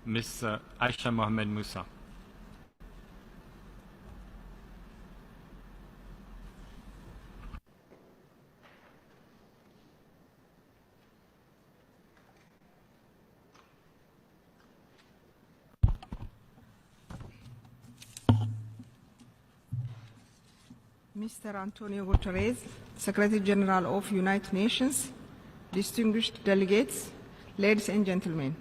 Ms. Aisha Mohamed Musa. Mr. Antonio Guterres, Secretary General of United Nations, distinguished delegates, ladies and gentlemen,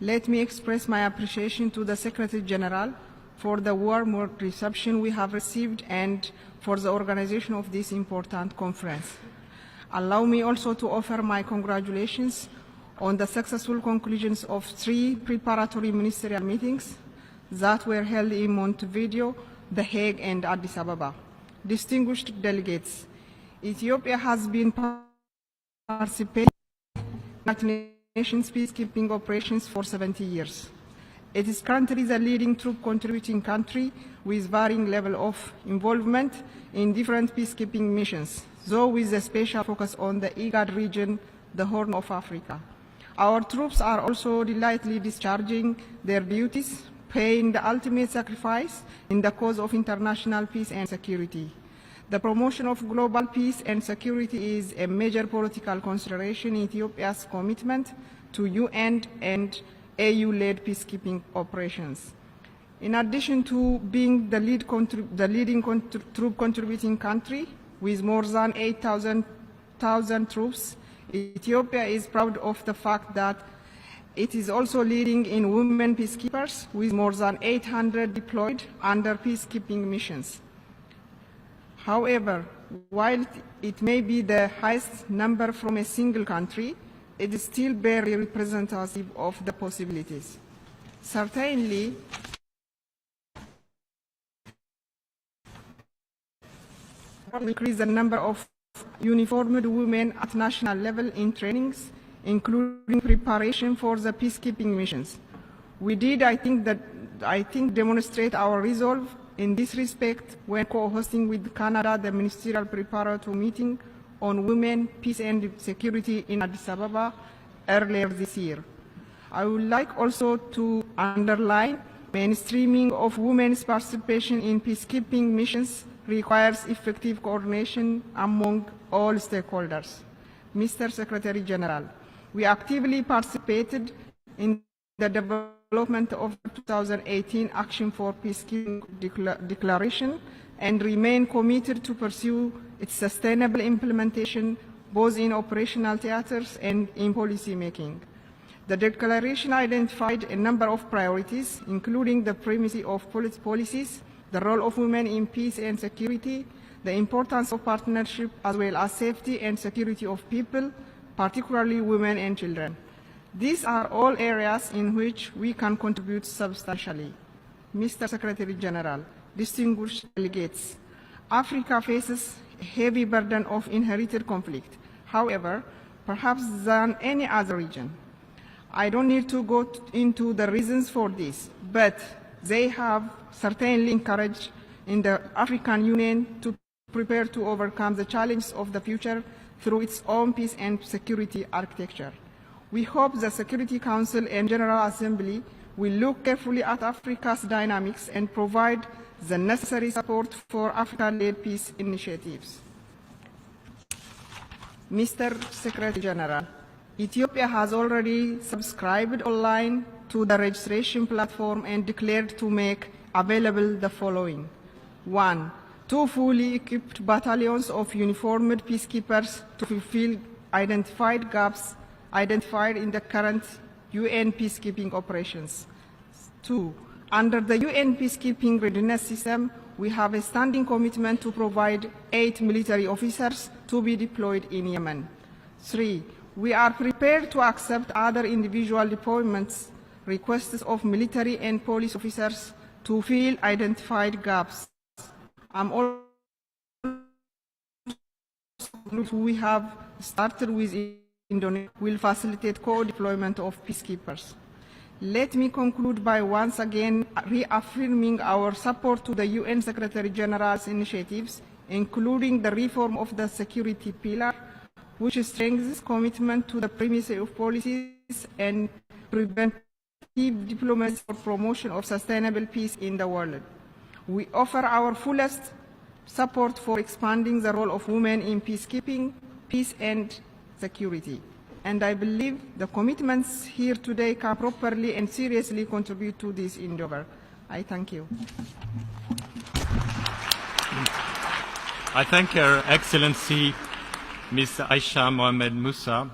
let me express my appreciation to the Secretary General for the warm reception we have received and for the organization of this important conference. Allow me also to offer my congratulations on the successful conclusions of 3 preparatory ministerial meetings that were held in Montevideo, The Hague, and Addis Ababa. Distinguished delegates, Ethiopia has been participating in United Nations peacekeeping operations for 70 years. It is currently the leading troop contributing country with varying level of involvement in different peacekeeping missions, though with a special focus on the IGAD region, the Horn of Africa. Our troops are also delightfully discharging their duties, paying the ultimate sacrifice in the cause of international peace and security. The promotion of global peace and security is a major political consideration in Ethiopia's commitment to UN and AU-led peacekeeping operations. In addition to being the leading troop contributing country with more than 8,000 troops, Ethiopia is proud of the fact that it is also leading in women peacekeepers with more than 800 deployed under peacekeeping missions. However, while it may be the highest number from a single country, it is still barely representative of the possibilities. Certainly, increase the number of uniformed women at national level in trainings, including preparation for the peacekeeping missions. We did, I think, demonstrate our resolve in this respect when co-hosting with Canada the ministerial preparatory meeting on women, peace and security in Addis Ababa earlier this year. I would like also to underline mainstreaming of women's participation in peacekeeping missions requires effective coordination among all stakeholders. Mr. Secretary General, we actively participated in the development of the 2018 Action for Peacekeeping Declaration and remain committed to pursue its sustainable implementation both in operational theaters and in policy making. The declaration identified a number of priorities, including the primacy of policies, the role of women in peace and security, the importance of partnership, as well as safety and security of people, particularly women and children. These are all areas in which we can contribute substantially. Mr. Secretary General, distinguished delegates, Africa faces a heavy burden of inherited conflict, however, perhaps than any other region. I don't need to go into the reasons for this, but they have certainly encouraged in the African Union to prepare to overcome the challenges of the future through its own peace and security architecture. We hope the Security Council and General Assembly will look carefully at Africa's dynamics and provide the necessary support for Africa-led peace initiatives. Mr. Secretary General, Ethiopia has already subscribed online to the registration platform and declared to make available the following. 1. 2 fully equipped battalions of uniformed peacekeepers to fulfill identified gaps identified in the current UN peacekeeping operations. 2. Under the UN peacekeeping readiness system, we have a standing commitment to provide 8 military officers to be deployed in Yemen. 3. We are prepared to accept other individual deployments requests of military and police officers to fill identified gaps. We have started with Indonesia will facilitate co-deployment of peacekeepers. Let me conclude by once again reaffirming our support to the UN Secretary General's initiatives, including the reform of the security pillar, which strengthens commitment to the primacy of policies and prevent effective diplomacy for promotion of sustainable peace in the world. We offer our fullest support for expanding the role of women in peacekeeping, peace and security. And I believe the commitments here today can properly and seriously contribute to this endeavor. I thank you. I thank Her Excellency Ms. Aisha Mohamed Musa,